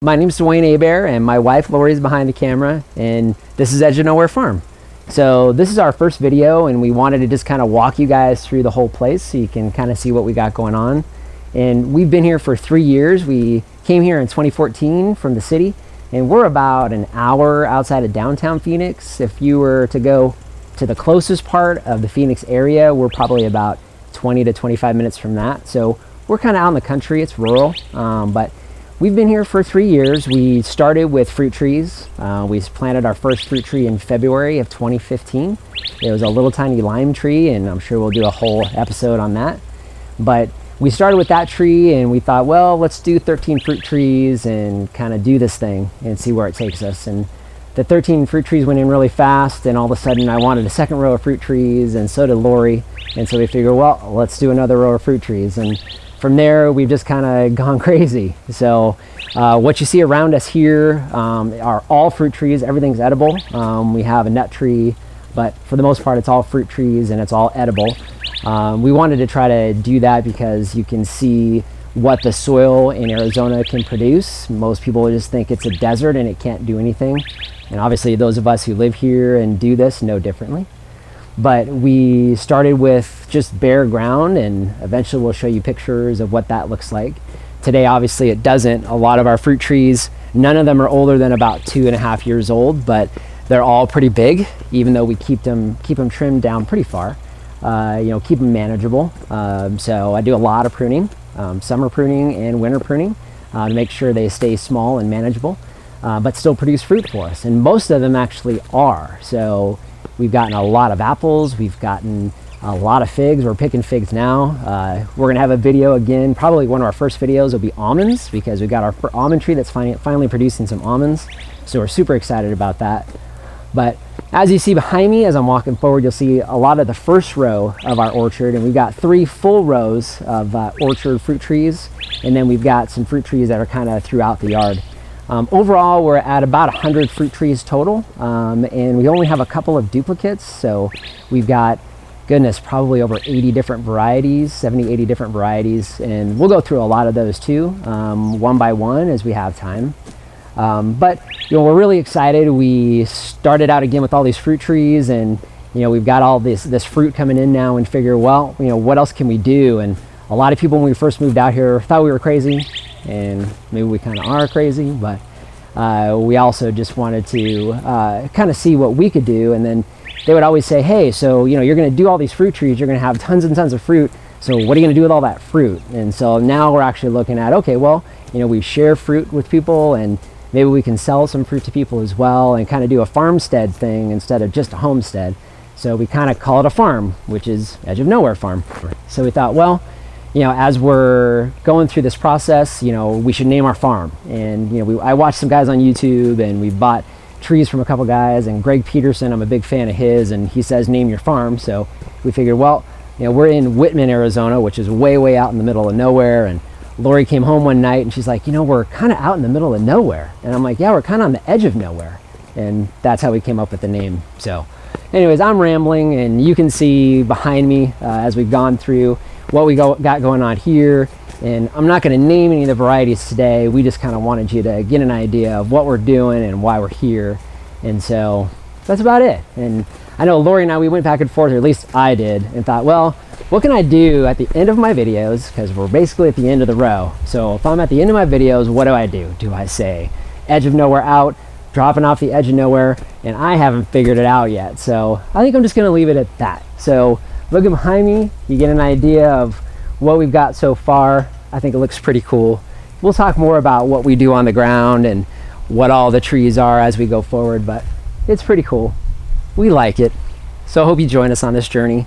My name's Dwayne Hebert, and my wife Lori is behind the camera, and this is Edge of Nowhere Farm. So this is our first video, and we wanted to just kind of walk you guys through the whole place so you can kind of see what we got going on. And we've been here for 3 years. We came here in 2014 from the city, and we're about an hour outside of downtown Phoenix. If you were to go to the closest part of the Phoenix area, we're probably about 20 to 25 minutes from that. So we're kind of out in the country. It's rural, but we've been here for 3 years. We started with fruit trees. We planted our first fruit tree in February of 2015. It was a little tiny lime tree, and I'm sure we'll do a whole episode on that. But we started with that tree, and we thought, well, let's do 13 fruit trees and kind of do this thing and see where it takes us. And the 13 fruit trees went in really fast, and all of a sudden I wanted a second row of fruit trees, and so did Lori. And so we figured, well, let's do another row of fruit trees. And from there, we've just kind of gone crazy. So what you see around us here are all fruit trees. Everything's edible. We have a nut tree, but for the most part, it's all fruit trees and it's all edible. We wanted to try to do that because you can see what the soil in Arizona can produce. Most people just think it's a desert and it can't do anything. And obviously, those of us who live here and do this know differently. But we started with just bare ground, and eventually we'll show you pictures of what that looks like. Today, obviously, it doesn't. A lot of our fruit trees, none of them are older than about 2.5 years old, but they're all pretty big, even though we keep them trimmed down pretty far. Keep them manageable. So I do a lot of pruning, summer pruning and winter pruning, to make sure they stay small and manageable, but still produce fruit for us. And most of them actually are. So we've gotten a lot of apples. We've gotten a lot of figs. We're picking figs now. We're gonna have a video again. Probably one of our first videos will be almonds, because we've got our almond tree that's finally producing some almonds. So we're super excited about that. But as you see behind me, as I'm walking forward, you'll see a lot of the first row of our orchard, and we've got 3 full rows of orchard fruit trees, and then we've got some fruit trees that are kind of throughout the yard. Overall, we're at about 100 fruit trees total, and we only have a couple of duplicates. So we've got, goodness, probably over 80 different varieties, 70, 80 different varieties. And we'll go through a lot of those too, one by one as we have time. But we're really excited. We started out again with all these fruit trees, and we've got all this fruit coming in now, and figure, well, what else can we do? And a lot of people, when we first moved out here, thought we were crazy. And maybe we kind of are crazy, but we also just wanted to kind of see what we could do. And then they would always say, hey, so you're going to do all these fruit trees, you're going to have tons and tons of fruit, so what are you going to do with all that fruit? And so now we're actually looking at, okay, well, we share fruit with people, and maybe we can sell some fruit to people as well, and kind of do a farmstead thing instead of just a homestead. So we kind of call it a farm, which is Edge of Nowhere Farm. So we thought, well, as we're going through this process, we should name our farm. And, I watched some guys on YouTube, and we bought trees from a couple guys, and Greg Peterson, I'm a big fan of his, and he says, name your farm. So we figured, well, we're in Whitman, Arizona, which is way, way out in the middle of nowhere. And Lori came home one night, and she's like, we're kind of out in the middle of nowhere. And I'm like, yeah, we're kind of on the edge of nowhere. And that's how we came up with the name. So anyways, I'm rambling, and you can see behind me as we've gone through what we got going on here. And I'm not going to name any of the varieties today. We just kind of wanted you to get an idea of what we're doing and why we're here. And so that's about it. And I know Lori and I, we went back and forth, or at least I did, and thought, well, what can I do at the end of my videos? Because we're basically at the end of the row. So if I'm at the end of my videos, what do? Do I say Edge of Nowhere out, dropping off the edge of nowhere? And I haven't figured it out yet. So I think I'm just going to leave it at that. So looking behind me, you get an idea of what we've got so far. I think it looks pretty cool. We'll talk more about what we do on the ground and what all the trees are as we go forward, but it's pretty cool. We like it. So I hope you join us on this journey.